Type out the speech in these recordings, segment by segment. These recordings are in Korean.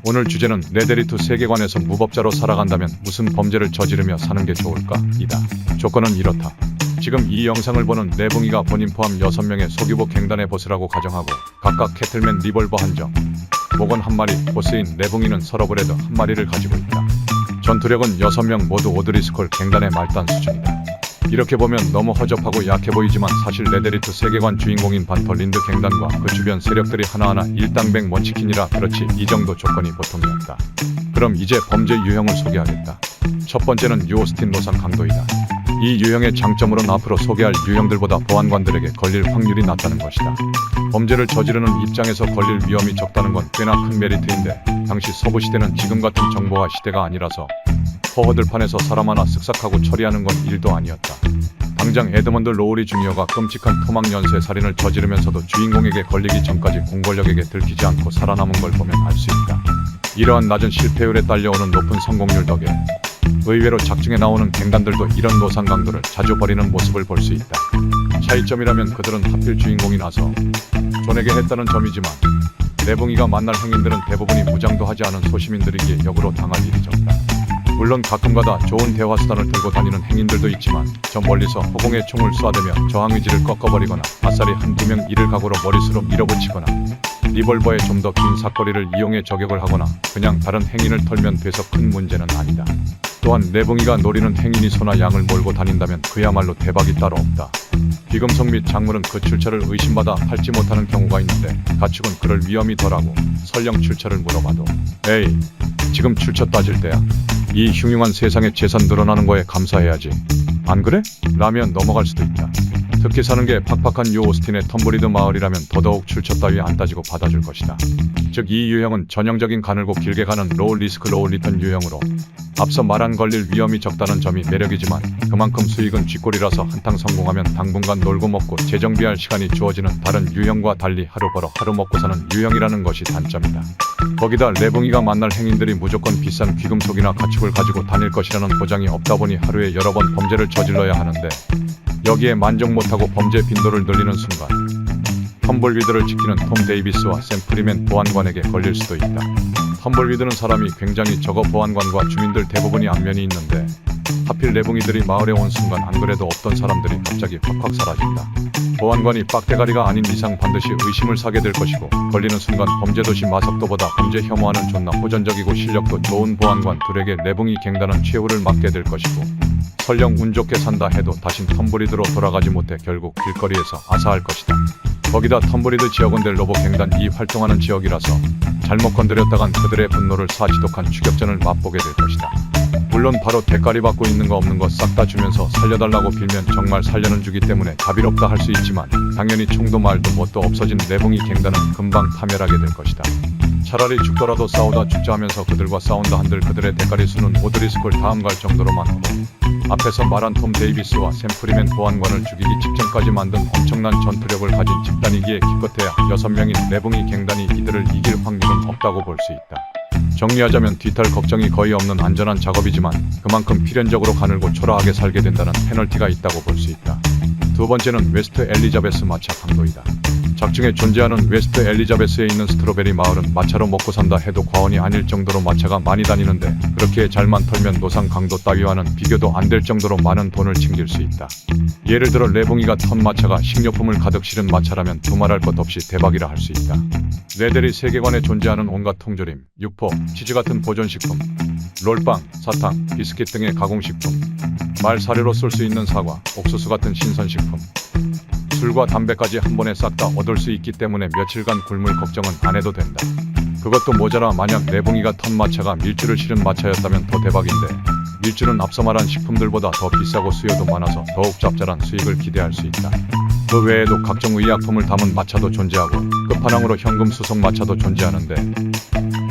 오늘 주제는 레데리투 세계관에서 무법자로 살아간다면 무슨 범죄를 저지르며 사는 게 좋을까? 이다. 조건은 이렇다. 지금 이 영상을 보는 내붕이가 본인 포함 6명의 소규모 갱단의 보스라고 가정하고 각각 캐틀맨 리볼버 한정, 목원 1마리, 보스인 내붕이는 서러브레드 1마리를 가지고 있다. 전투력은 6명 모두 오드리스콜 갱단의 말단 수준이다. 이렇게 보면 너무 허접하고 약해 보이지만 사실 레데리투 세계관 주인공인 반펄린드 갱단과 그 주변 세력들이 하나하나 일당백 먼치킨이라 그렇지 이 정도 조건이 보통이었다. 그럼 이제 범죄 유형을 소개하겠다. 첫 번째는 유오스틴 노상 강도이다. 이 유형의 장점으로는 앞으로 소개할 유형들보다 보안관들에게 걸릴 확률이 낮다는 것이다. 범죄를 저지르는 입장에서 걸릴 위험이 적다는 건 꽤나 큰 메리트인데 당시 서부시대는 지금 같은 정보화 시대가 아니라서 포허들판에서 사람 하나 쓱싹하고 처리하는 건 일도 아니었다. 당장 에드먼드 로우리 주니어가 끔찍한 토막 연쇄 살인을 저지르면서도 주인공에게 걸리기 전까지 공권력에게 들키지 않고 살아남은 걸 보면 알 수 있다. 이러한 낮은 실패율에 딸려오는 높은 성공률 덕에 의외로 작중에 나오는 갱단들도 이런 노상 강도를 자주 벌이는 모습을 볼 수 있다. 차이점이라면 그들은 하필 주인공이 나서 존에게 했다는 점이지만 내붕이가 만날 행인들은 대부분이 무장도 하지 않은 소시민들이기에 역으로 당할 일이 적다. 물론 가끔가다 좋은 대화 수단을 들고 다니는 행인들도 있지만 저 멀리서 허공에 총을 쏴대며 저항의지를 꺾어버리거나 아싸리 한두 명 이를 각오로 머릿수로 밀어붙이거나 리볼버에 좀 더 긴 사거리를 이용해 저격을 하거나 그냥 다른 행인을 털면 돼서 큰 문제는 아니다. 또한 내붕이가 노리는 행인이 소나 양을 몰고 다닌다면 그야말로 대박이 따로 없다. 비금속 및 작물은 그 출처를 의심받아 팔지 못하는 경우가 있는데 가축은 그럴 위험이 덜하고 설령 출처를 물어봐도 에이 지금 출처 따질 때야. 이 흉흉한 세상에 재산 늘어나는 거에 감사해야지. 안 그래? 라면 넘어갈 수도 있다. 특히 사는 게 팍팍한 유오스틴의 텀블리드 마을이라면 더더욱 출처 따위 안 따지고 받아줄 것이다. 즉 이 유형은 전형적인 가늘고 길게 가는 로우 리스크 로우 리턴 유형으로 앞서 말한 걸릴 위험이 적다는 점이 매력이지만 그만큼 수익은 쥐꼬리라서 한탕 성공하면 당분간 놀고 먹고 재정비할 시간이 주어지는 다른 유형과 달리 하루 벌어 하루 먹고 사는 유형이라는 것이 단점이다. 거기다 레붕이가 만날 행인들이 무조건 비싼 귀금속이나 가축을 가지고 다닐 것이라는 보장이 없다 보니 하루에 여러 번 범죄를 저질러야 하는데 여기에 만족 못하고 범죄 빈도를 늘리는 순간 텀블위드를 지키는 톰 데이비스와 샘 프리맨 보안관에게 걸릴 수도 있다. 텀블위드는 사람이 굉장히 적어 보안관과 주민들 대부분이 안면이 있는데 하필 내붕이들이 마을에 온 순간 안 그래도 없던 사람들이 갑자기 확확 사라진다. 보안관이 빡대가리가 아닌 이상 반드시 의심을 사게 될 것이고 걸리는 순간 범죄도시 마석도보다 범죄 혐오하는 존나 호전적이고 실력도 좋은 보안관 둘에게 내붕이 갱단은 최후를 맞게 될 것이고 설령 운 좋게 산다 해도 다신 텀블리드로 돌아가지 못해 결국 길거리에서 아사할 것이다. 거기다 텀블리드 지역은 델로보 갱단이 활동하는 지역이라서 잘못 건드렸다간 그들의 분노를 사 지독한 추격전을 맛보게 될 것이다. 물론 바로 대가리 받고 있는 거 없는 거 싹 다 주면서 살려달라고 빌면 정말 살려는 주기 때문에 자비롭다 할 수 있지만 당연히 총도 말도 뭣도 없어진 내붕이 갱단은 금방 파멸하게 될 것이다. 차라리 죽더라도 싸우다 죽자 하면서 그들과 싸운다 한들 그들의 대가리 수는 오드리스콜 다음 갈 정도로 많고 앞에서 말한 톰 데이비스와 샘 프리맨 보안관을 죽이기 직전까지 만든 엄청난 전투력을 가진 집단이기에 기껏해야 6명인 내붕이 갱단이 이들을 이길 확률은 없다고 볼 수 있다. 정리하자면 뒤탈 걱정이 거의 없는 안전한 작업이지만 그만큼 필연적으로 가늘고 초라하게 살게 된다는 페널티가 있다고 볼 수 있다. 두 번째는 웨스트 엘리자베스 마차 강도이다. 작중에 존재하는 웨스트 엘리자베스에 있는 스트로베리 마을은 마차로 먹고 산다 해도 과언이 아닐 정도로 마차가 많이 다니는데 그렇게 잘만 털면 노상 강도 따위와는 비교도 안 될 정도로 많은 돈을 챙길 수 있다. 예를 들어 레붕이가 턴 마차가 식료품을 가득 실은 마차라면 두말할 것 없이 대박이라 할 수 있다. 레데리 세계관에 존재하는 온갖 통조림, 육포, 치즈 같은 보존식품, 롤빵, 사탕, 비스킷 등의 가공식품, 말 사료로 쏠 수 있는 사과, 옥수수 같은 신선식품, 술과 담배까지 한 번에 싹 다 얻을 수 있기 때문에 며칠간 굶을 걱정은 안 해도 된다. 그것도 모자라 만약 내붕이가 턴 마차가 밀주를 실은 마차였다면 더 대박인데 밀주는 앞서 말한 식품들보다 더 비싸고 수요도 많아서 더욱 짭짤한 수익을 기대할 수 있다. 그 외에도 각종 의약품을 담은 마차도 존재하고 끝판왕으로 현금 수송 마차도 존재하는데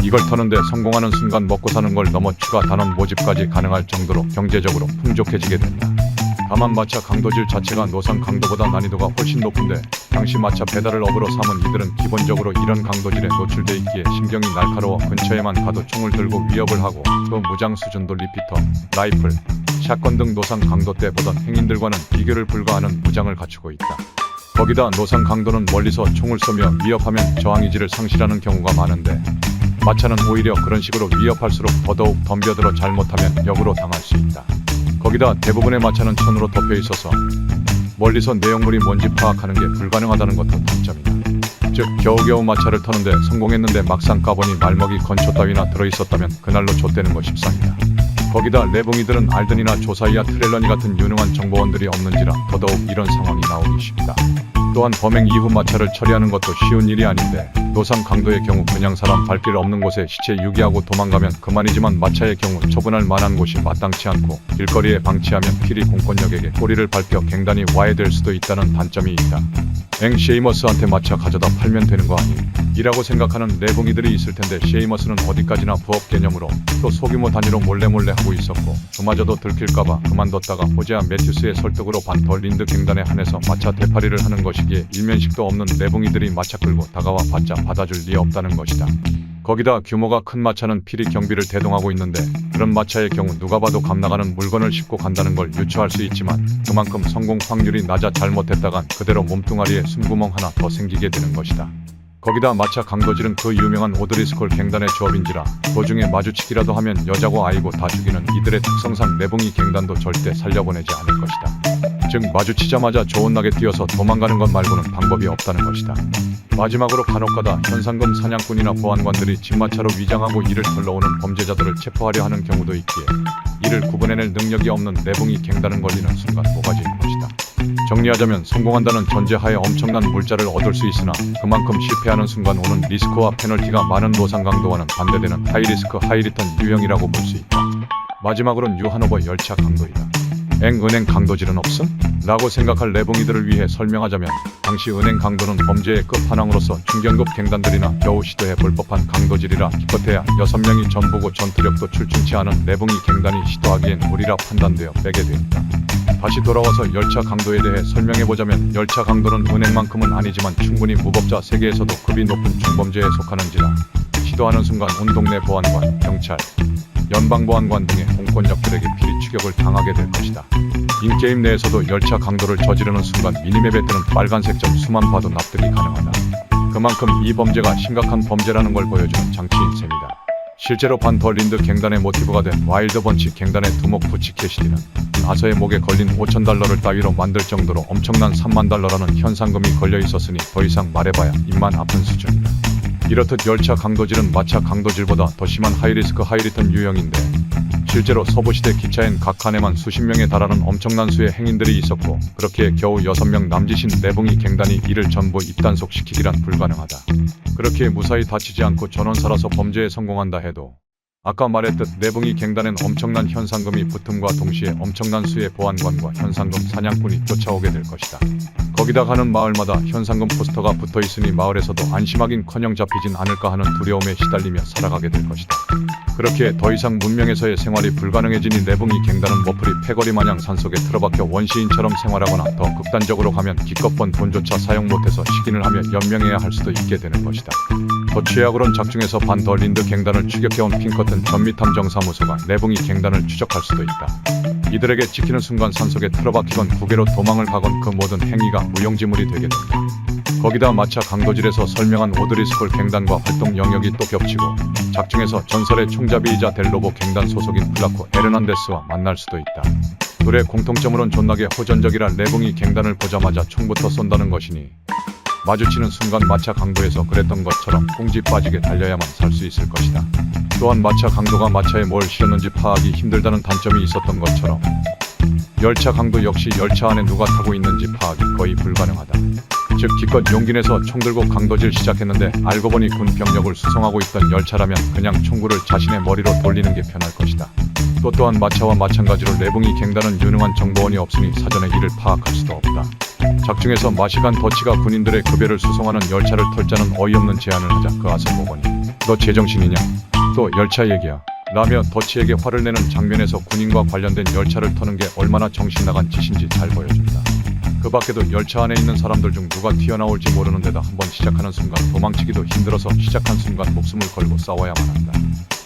이걸 터는데 성공하는 순간 먹고 사는 걸 넘어 추가 단원 모집까지 가능할 정도로 경제적으로 풍족해지게 된다. 다만 마차 강도질 자체가 노상 강도보다 난이도가 훨씬 높은데 당시 마차 배달을 업으로 삼은 이들은 기본적으로 이런 강도질에 노출돼 있기에 신경이 날카로워 근처에만 가도 총을 들고 위협을 하고 또 무장 수준도 리피터, 라이플, 샷건 등 노상 강도 때 보던 행인들과는 비교를 불가하는 무장을 갖추고 있다. 거기다 노상 강도는 멀리서 총을 쏘며 위협하면 저항의지를 상실하는 경우가 많은데 마차는 오히려 그런 식으로 위협할수록 더더욱 덤벼들어 잘못하면 역으로 당할 수 있다. 거기다 대부분의 마차는 천으로 덮여 있어서 멀리서 내용물이 뭔지 파악하는 게 불가능하다는 것도 단점이다. 즉 겨우겨우 마차를 터는데 성공했는데 막상 까보니 말먹이 건초 따위나 들어있었다면 그날로 좆되는 것 십상이다. 거기다 내붕이들은 알든이나 조사이와 트렐러니 같은 유능한 정보원들이 없는지라 더더욱 이런 상황이 나오기 쉽다. 또한 범행 이후 마차를 처리하는 것도 쉬운 일이 아닌데 노상 강도의 경우 그냥 사람 발길 없는 곳에 시체 유기하고 도망가면 그만이지만 마차의 경우 처분할 만한 곳이 마땅치 않고 길거리에 방치하면 필히 공권력에게 꼬리를 밟혀 갱단이 와해될 수도 있다는 단점이 있다. 셰이머스한테 마차 가져다 팔면 되는 거 아니? 이라고 생각하는 내붕이들이 있을 텐데 셰이머스는 어디까지나 부업 개념으로 또 소규모 단위로 몰래 하고 있었고 그마저도 들킬까봐 그만뒀다가 호재아 매튜스의 설득으로 반터 린드 갱단에 한해서 마차 되팔이를 하는 것이기에 일면식도 없는 내붕이들이 마차 끌고 다가와 봤자 받아줄 리 없다는 것이다. 거기다 규모가 큰 마차는 필히 경비를 대동하고 있는데 그런 마차의 경우 누가 봐도 감나가는 물건을 싣고 간다는 걸 유추할 수 있지만 그만큼 성공 확률이 낮아 잘못했다간 그대로 몸뚱아리에 숨구멍 하나 더 생기게 되는 것이다. 거기다 마차 강도질은 그 유명한 오드리스콜 갱단의 조업인지라 도중에 마주치기라도 하면 여자고 아이고 다 죽이는 이들의 특성상 내붕이 갱단도 절대 살려보내지 않을 것이다. 즉 마주치자마자 조은나게 뛰어서 도망가는 것 말고는 방법이 없다는 것이다. 마지막으로 간혹가다 현상금 사냥꾼이나 보안관들이 집마차로 위장하고 이를 털러오는 범죄자들을 체포하려 하는 경우도 있기에 이를 구분해낼 능력이 없는 내붕이 갱단은 걸리는 순간 모가지인 것이다. 정리하자면 성공한다는 전제하에 엄청난 물자를 얻을 수 있으나 그만큼 실패하는 순간 오는 리스크와 페널티가 많은 노상 강도와는 반대되는 하이리스크 하이리턴 유형이라고 볼 수 있다. 마지막으로는 유한오버 열차 강도이다. 은행 강도질은 없음? 라고 생각할 내붕이들을 위해 설명하자면 당시 은행 강도는 범죄의 끝판왕으로서 중견급 갱단들이나 겨우 시도해 볼 법한 강도질이라 기껏해야 6명이 전부고 전투력도 출중치 않은 내붕이 갱단이 시도하기엔 무리라 판단되어 빼게 되었다. 다시 돌아와서 열차 강도에 대해 설명해보자면 열차 강도는 은행만큼은 아니지만 충분히 무법자 세계에서도 급이 높은 중범죄에 속하는지라 시도하는 순간 온 동네 보안관, 경찰, 연방보안관 등의 공권력들에게 필히 추격을 당하게 될 것이다. 인게임 내에서도 열차 강도를 저지르는 순간 미니맵에 뜨는 빨간색 점 수만 봐도 납득이 가능하다. 그만큼 이 범죄가 심각한 범죄라는 걸 보여주는 장치인 셈이다. 실제로 반더 린드 갱단의 모티브가 된 와일드 번치 갱단의 두목 부치 캐시디는 아서의 목에 걸린 5,000달러를 따위로 만들 정도로 엄청난 3만 달러라는 현상금이 걸려 있었으니 더 이상 말해봐야 입만 아픈 수준이다. 이렇듯 열차 강도질은 마차 강도질보다 더 심한 하이리스크 하이리턴 유형인데 실제로 서부시대 기차엔 각 칸에만 수십 명에 달하는 엄청난 수의 행인들이 있었고 그렇게 겨우 6명 남짓인 내붕이 갱단이 이를 전부 입단속시키기란 불가능하다. 그렇게 무사히 다치지 않고 전원살아서 범죄에 성공한다 해도 아까 말했듯 내붕이 갱단엔 엄청난 현상금이 붙음과 동시에 엄청난 수의 보안관과 현상금 사냥꾼이 쫓아오게 될 것이다. 거기다 가는 마을마다 현상금 포스터가 붙어있으니 마을에서도 안심하긴커녕 잡히진 않을까 하는 두려움에 시달리며 살아가게 될 것이다. 그렇게 더 이상 문명에서의 생활이 불가능해지니 내붕이 갱단은 머플이 패거리 마냥 산속에 틀어박혀 원시인처럼 생활하거나 더 극단적으로 가면 기껏 번 돈조차 사용 못해서 식인을 하며 연명해야 할 수도 있게 되는 것이다. 더 최악으론 작중에서 반더 린드 갱단을 추격해온 핑커튼 전미탐정사무소가 내붕이 갱단을 추적할 수도 있다. 이들에게 찍히는 순간 산속에 틀어박히건 국외로 도망을 가건 그 모든 행위가 무용지물이 되게 된다. 거기다 마차 강도질에서 설명한 오드리스콜 갱단과 활동 영역이 또 겹치고 작중에서 전설의 총잡이이자 델로보 갱단 소속인 플라코 에르난데스와 만날 수도 있다. 둘의 공통점으론 존나게 호전적이라 내붕이 갱단을 보자마자 총부터 쏜다는 것이니 마주치는 순간 마차 강도에서 그랬던 것처럼 꽁지 빠지게 달려야만 살 수 있을 것이다. 또한 마차 강도가 마차에 뭘 실었는지 파악이 힘들다는 단점이 있었던 것처럼 열차 강도 역시 열차 안에 누가 타고 있는지 파악이 거의 불가능하다. 즉 기껏 용기 내서 총 들고 강도질 시작했는데 알고 보니 군 병력을 수송하고 있던 열차라면 그냥 총구를 자신의 머리로 돌리는 게 편할 것이다. 또한 마차와 마찬가지로 내붕이 갱단은 유능한 정보원이 없으니 사전에 이를 파악할 수도 없다. 작중에서 마시간 더치가 군인들의 급여를 수송하는 열차를 털자는 어이없는 제안을 하자 그 아서 모건이 너 제정신이냐? 또 열차 얘기야. 라며 더치에게 화를 내는 장면에서 군인과 관련된 열차를 터는 게 얼마나 정신나간 짓인지 잘 보여준다. 그 밖에도 열차 안에 있는 사람들 중 누가 튀어나올지 모르는 데다 한번 시작하는 순간 도망치기도 힘들어서 시작한 순간 목숨을 걸고 싸워야만 한다.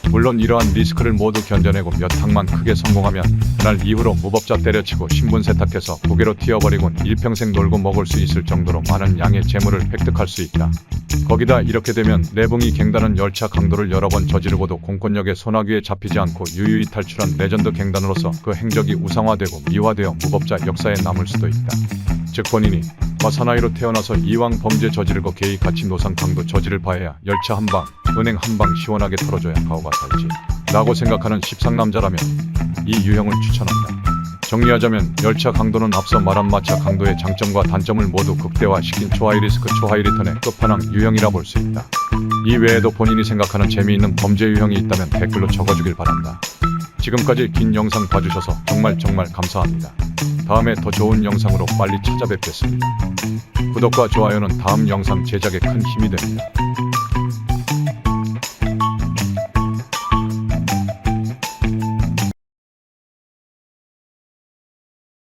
물론 이러한 리스크를 모두 견뎌내고 몇 항만 크게 성공하면 그날 이후로 무법자 때려치고 신분 세탁해서 국외로 튀어버리곤 일평생 놀고 먹을 수 있을 정도로 많은 양의 재물을 획득할 수 있다. 거기다 이렇게 되면 내붕이 갱단은 열차 강도를 여러 번 저지르고도 공권력의 소나기에 잡히지 않고 유유히 탈출한 레전드 갱단으로서 그 행적이 우상화되고 미화되어 무법자 역사에 남을 수도 있다. 즉 본인이 사나이로 태어나서 이왕 범죄 저지르고 개의 같이 노상 강도 저지를 바에야 열차 한방, 은행 한방 시원하게 털어줘야 가오가 살지 라고 생각하는 십상남자라면 이 유형을 추천한다. 정리하자면 열차 강도는 앞서 말한 마차 강도의 장점과 단점을 모두 극대화시킨 초하이리스크 초하이리턴의 끝판왕 유형이라 볼 수 있다. 이 외에도 본인이 생각하는 재미있는 범죄 유형이 있다면 댓글로 적어주길 바란다. 지금까지 긴 영상 봐주셔서 정말 감사합니다. 다음에 더 좋은 영상으로 빨리 찾아뵙겠습니다. 구독과 좋아요는 다음 영상 제작에 큰 힘이 됩니다.